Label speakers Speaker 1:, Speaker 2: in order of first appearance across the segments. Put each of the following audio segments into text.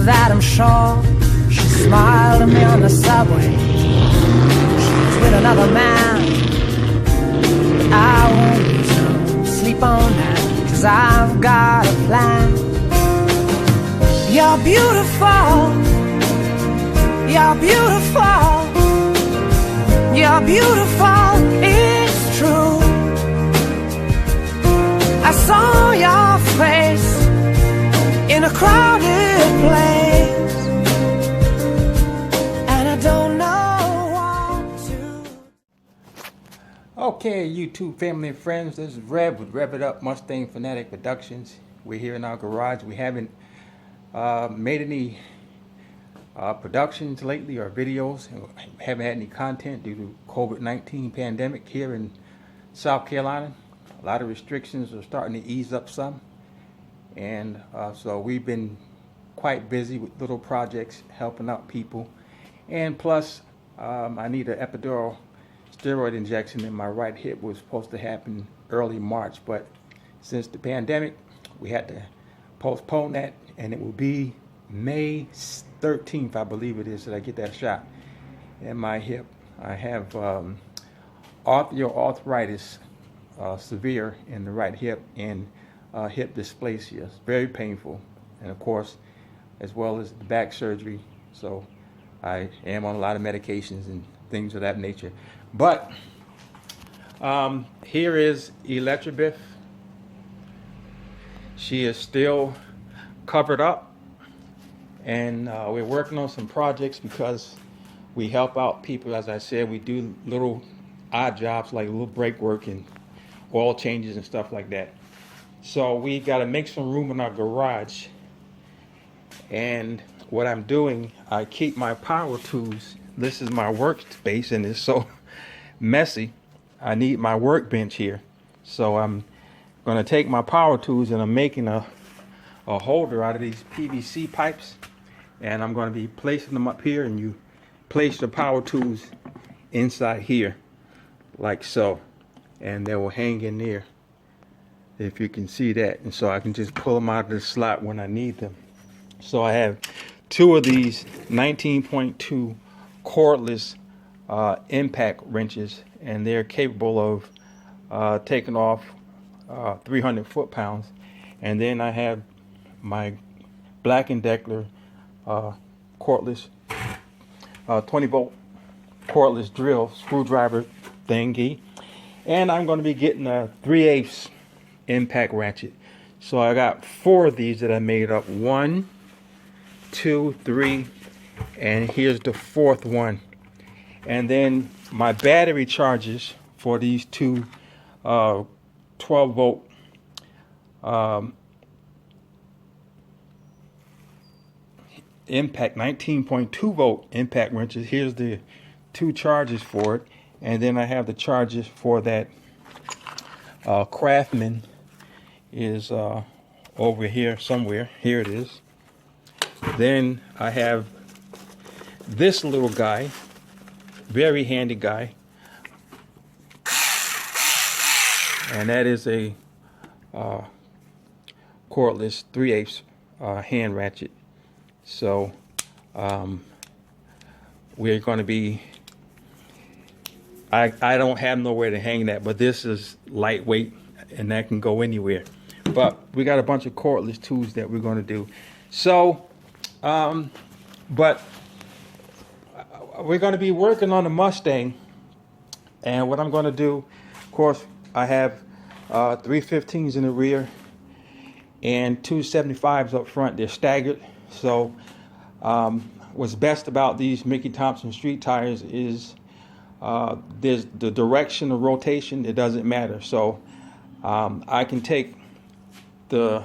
Speaker 1: that, I'm sure. She smiled at me on the subway. She was with another man, but I won't lose no sleep on that, 'cause I've got a plan. You're beautiful, you're beautiful, you're beautiful, it's true. I saw your face in a crowded place, and I don't know what to.
Speaker 2: Okay, YouTube family and friends, this is Rev with Rev It Up Mustang Fanatic Productions. We're here in our garage. We haven't made any productions lately or videos. Haven't had any content due to COVID-19 pandemic here in South Carolina. A lot of restrictions are starting to ease up some, and so we've been quite busy with little projects helping out people. And plus I need an epidural steroid injection in my right hip. Was supposed to happen early March, but since the pandemic we had to postpone that, and it will be May 13th, I believe it is, that I get that shot in my hip. I have osteoarthritis, severe in the right hip, and hip dysplasia. It's very painful, and of course, as well as the back surgery. So I am on a lot of medications and things of that nature. But here is Electrabeth. She is still covered up, and we're working on some projects because we help out people. As I said, we do little odd jobs like little brake work and oil changes and stuff like that. So we got to make some room in our garage, and what I'm doing, I keep my power tools. This is my workspace, and it's so messy. I need my workbench here, so I'm going to take my power tools and I'm making a holder out of these PVC pipes, and I'm going to be placing them up here, and you place the power tools inside here like so, and they will hang in there, if you can see that. And so I can just pull them out of the slot when I need them. So I have two of these 19.2 cordless impact wrenches, and they're capable of taking off 300 foot-pounds. And then I have my Black & Decker cordless 20-volt cordless drill screwdriver thingy, and I'm going to be getting a 3/8 impact ratchet. So I got 4 of these that I made up. 1, 2, 3, and here's the 4th one. And then my battery charges for these two 12-volt impact 19.2 volt impact wrenches. Here's the 2 charges for it, and then I have the charges for that Craftsman is over here somewhere. Here it is. Then I have this little guy, very handy guy, and that is a cordless 3/8 hand ratchet. So we're going to be, I don't have nowhere to hang that, but this is lightweight and that can go anywhere. But we got a bunch of cordless tools that we're going to do. So but we're going to be working on the Mustang, and what I'm going to do, of course, I have 315s in the rear and 2 75s up front. They're staggered. So what's best about these Mickey Thompson street tires is there's the direction of rotation. It doesn't matter. So I can take the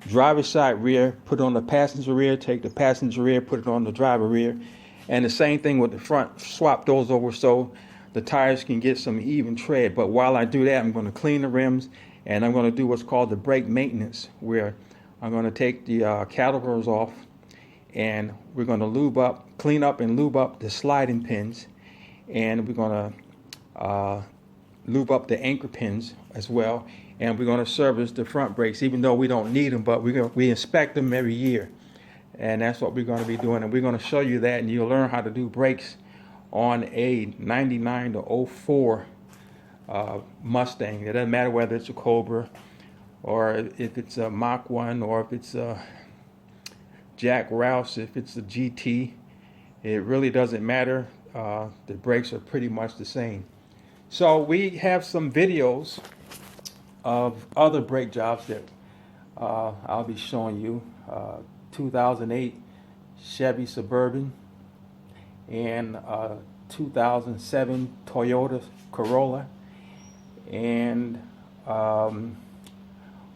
Speaker 2: driver's side rear, put it on the passenger rear, take the passenger rear, put it on the driver rear, and the same thing with the front. Swap those over so the tires can get some even tread. But while I do that, I'm going to clean the rims, and I'm going to do what's called the brake maintenance, where I'm going to take the calipers off, and we're going to lube up, clean up and lube up the sliding pins, and we're going to lube up the anchor pins as well, and we're going to service the front brakes, even though we don't need them, but we inspect them every year. and that's what we're going to be doing, and we're going to show you that, and you'll learn how to do brakes on a 99 to 04 Mustang. It doesn't matter whether it's a Cobra or if it's a Mach 1 or if it's a Jack Rouse, if it's a GT. It really doesn't matter. The brakes are pretty much the same. So we have some videos of other brake jobs that I'll be showing you. 2008 Chevy Suburban and 2007 Toyota Corolla, and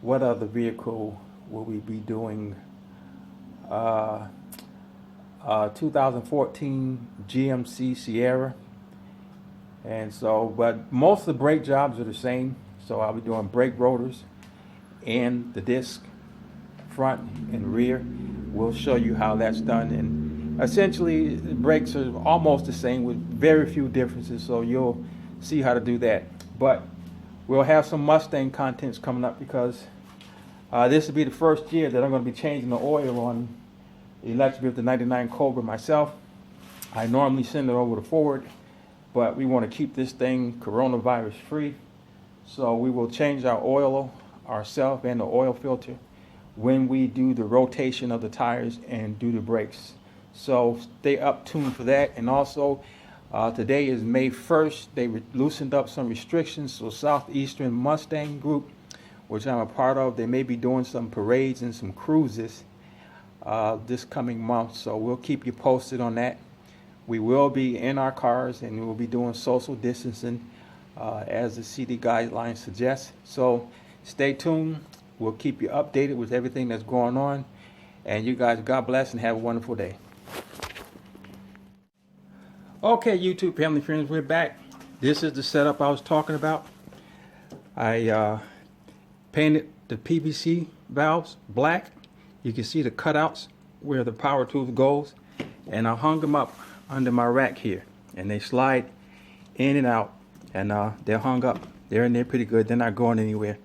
Speaker 2: what other vehicle will we be doing? 2014 GMC Sierra. And so, but most of the brake jobs are the same. So I'll be doing brake rotors and the disc, front and rear. We'll show you how that's done. And essentially, the brakes are almost the same with very few differences. So you'll see how to do that. But we'll have some Mustang contents coming up because this will be the first year that I'm going to be changing the oil on the electric vehicle, the 99 Cobra myself. I normally send it over to Ford, but we want to keep this thing coronavirus free. So we will change our oil ourselves and the oil filter when we do the rotation of the tires and do the brakes. So stay up tuned for that. And also today is May 1st. They loosened up some restrictions. So Southeastern Mustang Group, which I'm a part of, they may be doing some parades and some cruises this coming month. So we'll keep you posted on that. We will be in our cars and we'll be doing social distancing as the city guidelines suggest. So stay tuned. We'll keep you updated with everything that's going on. And you guys, God bless and have a wonderful day. Okay, YouTube family friends, we're back. This is the setup I was talking about. I painted the PVC valves black. You can see the cutouts where the power tool goes. And I hung them up under my rack here. And they slide in and out. And they're hung up. They're in there pretty good. They're not going anywhere.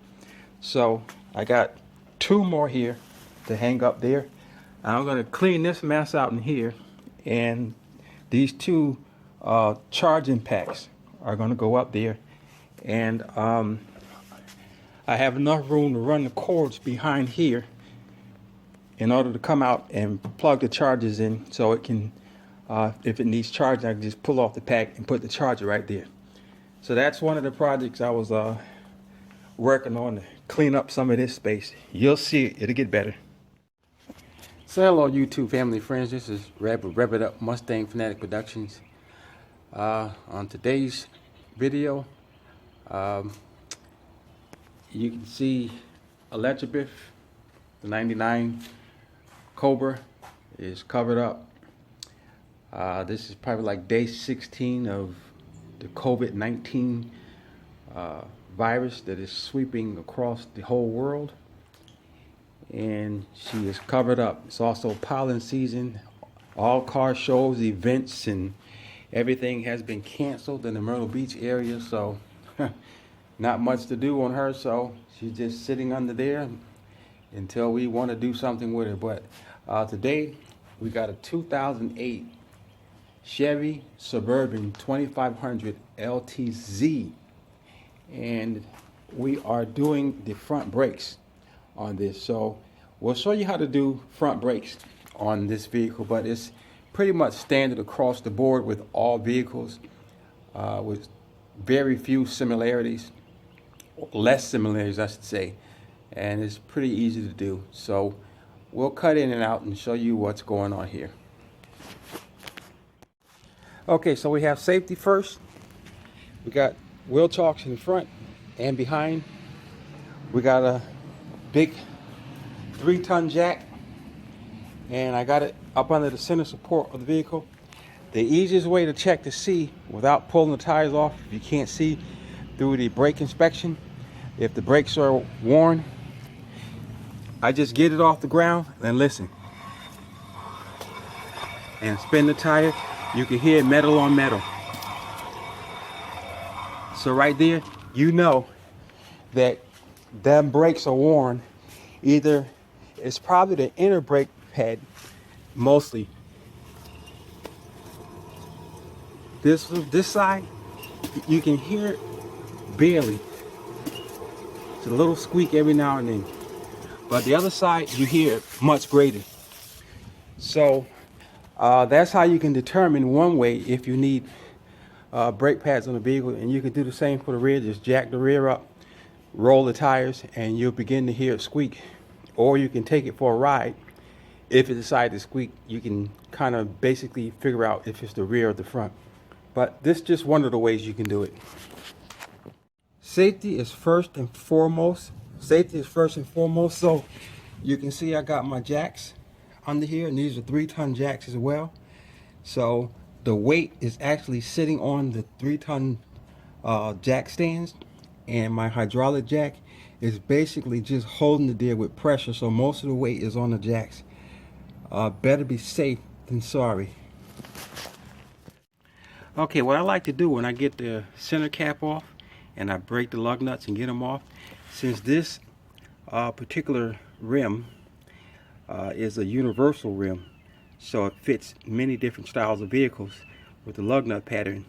Speaker 2: So I got two more here to hang up there. I'm going to clean this mess out in here. And these two charging packs are going to go up there. And I have enough room to run the cords behind here in order to come out and plug the chargers in, so it can, if it needs charging, I can just pull off the pack and put the charger right there. So that's one of the projects I was working on, to clean up some of this space. You'll see it, it'll get better. So hello YouTube family friends, this is Rev It Up Mustang Fanatic Productions. On today's video, you can see Electric, the 99 Cobra is covered up. This is probably like day 16 of the COVID-19 virus that is sweeping across the whole world. And she is covered up. It's also pollen season. All car shows, events, and everything has been canceled in the Myrtle Beach area. So not much to do on her. So she's just sitting under there until we want to do something with her. But today we got a 2008 Chevy Suburban 2500 LTZ, and we are doing the front brakes on this. So we'll show you how to do front brakes on this vehicle, but it's pretty much standard across the board with all vehicles, with very few similarities, less similarities I should say, and it's pretty easy to do. So we'll cut in and out and show you what's going on here. Okay, so we have safety first. We got wheel chocks in front and behind. We got a big 3-ton jack, and I got it up under the center support of the vehicle. The easiest way to check to see without pulling the tires off, if you can't see through the brake inspection, if the brakes are worn, I just get it off the ground and listen. And spin the tire, you can hear metal on metal. So right there, you know that them brakes are worn. Either it's probably the inner brake pad mostly. This side, you can hear it barely. It's a little squeak every now and then. But the other side, you hear it much greater. So that's how you can determine one way if you need brake pads on the vehicle, and you can do the same for the rear. Just jack the rear up, roll the tires, and you'll begin to hear it squeak. Or you can take it for a ride. If it decides to squeak, you can kind of basically figure out if it's the rear or the front. But this is just one of the ways you can do it. Safety is first and foremost. So you can see I got my jacks under here, and these are 3-ton jacks as well. So the weight is actually sitting on the 3-ton jack stands, and my hydraulic jack is basically just holding the deer with pressure. So most of the weight is on the jacks. Better be safe than sorry. Okay, what I like to do when I get the center cap off and I break the lug nuts and get them off, since this particular rim is a universal rim, so it fits many different styles of vehicles with the lug nut pattern,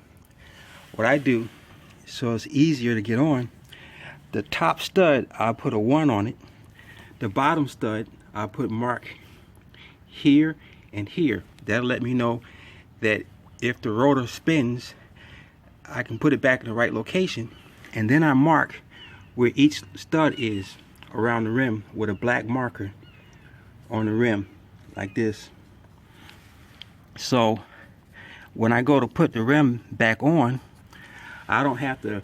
Speaker 2: what I do, so it's easier to get on, the top stud I put a 1 on it, the bottom stud I put mark here and here. That'll let me know that if the rotor spins, I can put it back in the right location. And then I mark where each stud is around the rim with a black marker on the rim like this. So when I go to put the rim back on, I don't have to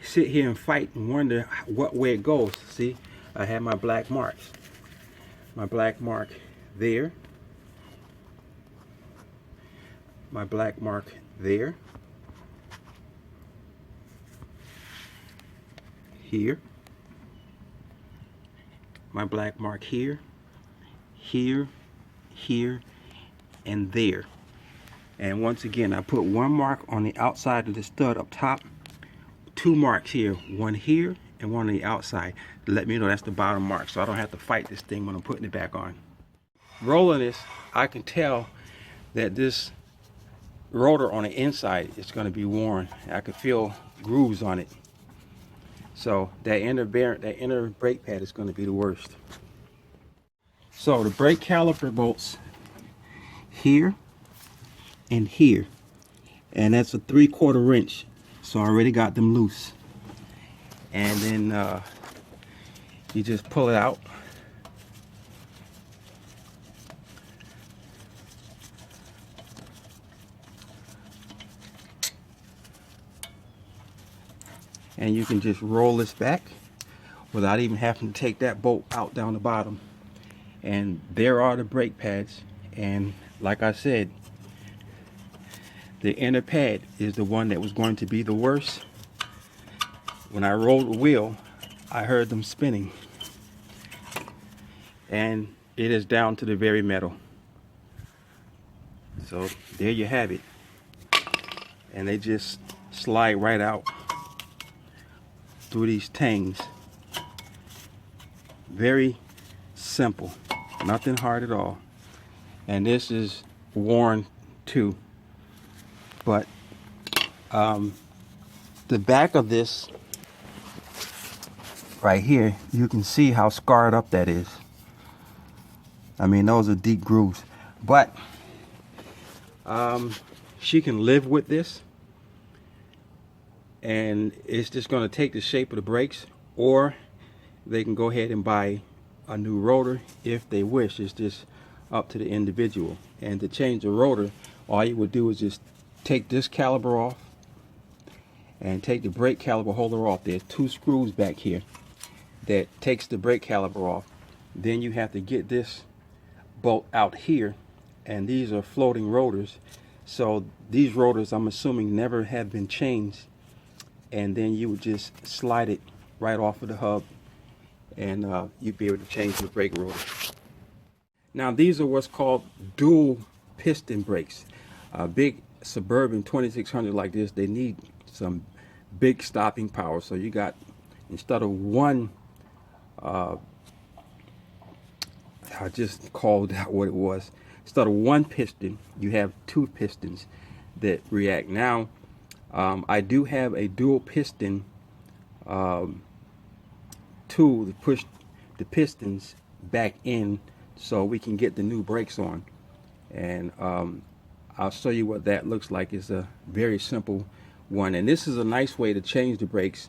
Speaker 2: sit here and fight and wonder what way it goes. See, I have my black marks. My black mark there. My black mark there. Here. My black mark here. Here. Here. And there. And once again, I put 1 mark on the outside of the stud up top. 2 marks here. 1 here and 1 on the outside to let me know that's the bottom mark, so I don't have to fight this thing when I'm putting it back on. Rolling this, I can tell that this rotor on the inside is going to be worn. I can feel grooves on it. So that inner brake pad is going to be the worst. So the brake caliper bolts here and here, and that's a 3/4 inch. So I already got them loose. And then you just pull it out. And you can just roll this back without even having to take that bolt out down the bottom. And there are the brake pads. And like I said, the inner pad is the one that was going to be the worst. When I rolled the wheel, I heard them spinning. And it is down to the very metal. So there you have it. And they just slide right out through these tangs. Very simple, nothing hard at all. And this is worn too. But the back of this right here, you can see how scarred up that is. I mean, those are deep grooves. But she can live with this. And it's just going to take the shape of the brakes, or they can go ahead and buy a new rotor if they wish. It's just up to the individual. And to change the rotor, all you would do is just take this caliper off and take the brake caliper holder off. There's 2 screws back here that takes the brake caliper off. Then you have to get this bolt out here, and these are floating rotors. So these rotors, I'm assuming, never have been changed. And then you would just slide it right off of the hub, and you'd be able to change the brake rotor. Now these are what's called dual piston brakes. A big Suburban 2600 like this, they need some big stopping power. So you got, instead of 1, I just called out what it was, instead of one piston, you have two pistons that react. Now, I do have a dual piston tool to push the pistons back in so we can get the new brakes on. And I'll show you what that looks like. It's a very simple one, and this is a nice way to change the brakes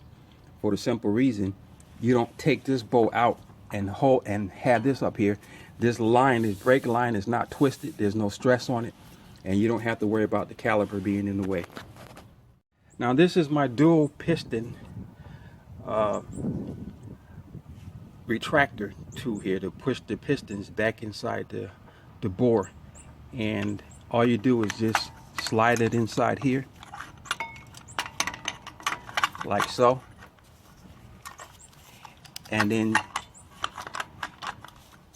Speaker 2: for the simple reason you don't take this bolt out and hold and have this up here. This line, this brake line, is not twisted. There's no stress on it, and you don't have to worry about the caliper being in the way. Now this is my dual piston retractor tool here to push the pistons back inside the bore, and all you do is just slide it inside here like so, and then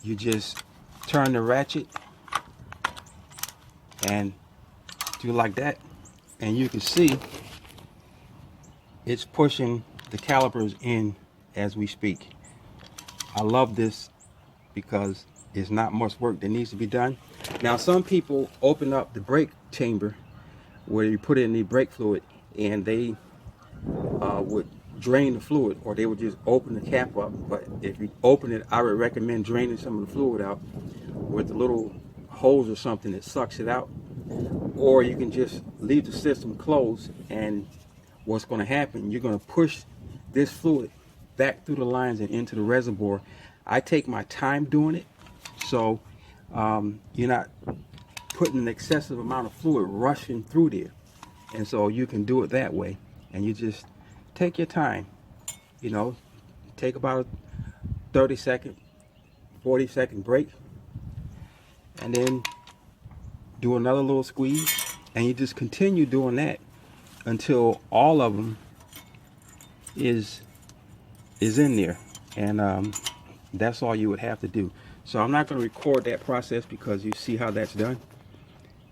Speaker 2: you just turn the ratchet and do like that, and you can see it's pushing the calipers in as we speak. I love this because it's not much work that needs to be done. Now some people open up the brake chamber where you put in the brake fluid, and they would drain the fluid, or they would just open the cap up. But if you open it, I would recommend draining some of the fluid out with the little hose or something that sucks it out. Or you can just leave the system closed, and what's going to happen, you're going to push this fluid back through the lines and into the reservoir. I take my time doing it, so you're not putting an excessive amount of fluid rushing through there, and so you can do it that way. And you just take your time, you know, take about a 30-second, 40-second break, and then do another little squeeze, and you just continue doing that until all of them is in there. And that's all you would have to do. So I'm not going to record that process because you see how that's done,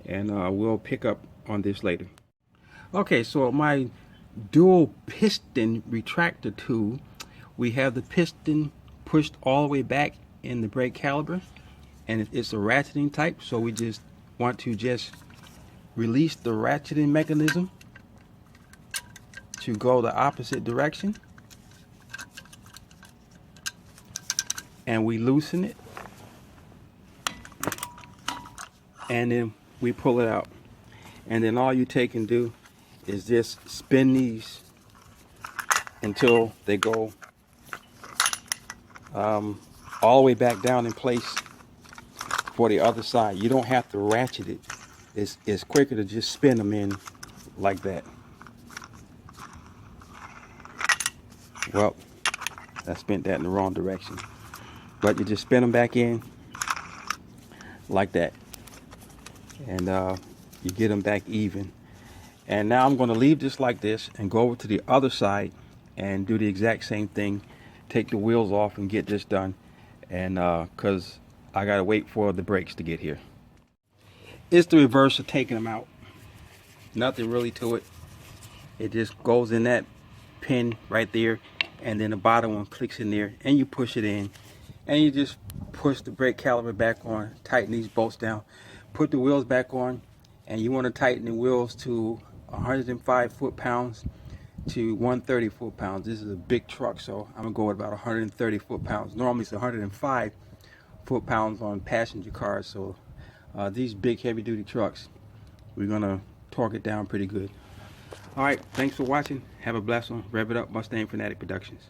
Speaker 2: and we'll pick up on this later. Okay, so my dual piston retractor tool, we have the piston pushed all the way back in the brake caliper, and it's a ratcheting type, so we just want to just release the ratcheting mechanism to go the opposite direction, and we loosen it, and then we pull it out. And then all you take and do is just spin these until they go all the way back down in place for the other side. You don't have to ratchet it. It's quicker to just spin them in like that. Well, I spent that in the wrong direction, but you just spin them back in like that, and you get them back even. And now I'm going to leave this like this and go over to the other side and do the exact same thing. Take the wheels off and get this done, and because I gotta wait for the brakes to get here. It's the reverse of taking them out. Nothing really to it. It just goes in that pin right there, and then the bottom one clicks in there, and you push it in, and you just push the brake caliper back on, tighten these bolts down, put the wheels back on, and you want to tighten the wheels to 105 foot-pounds to 130 foot-pounds. This is a big truck, so I'm gonna go with about 130 foot-pounds. Normally it's 105 foot-pounds on passenger cars, so these big heavy-duty trucks, we're gonna torque it down pretty good. All right, thanks for watching. Have a blessed one. Rev it up, Mustang Fanatic Productions.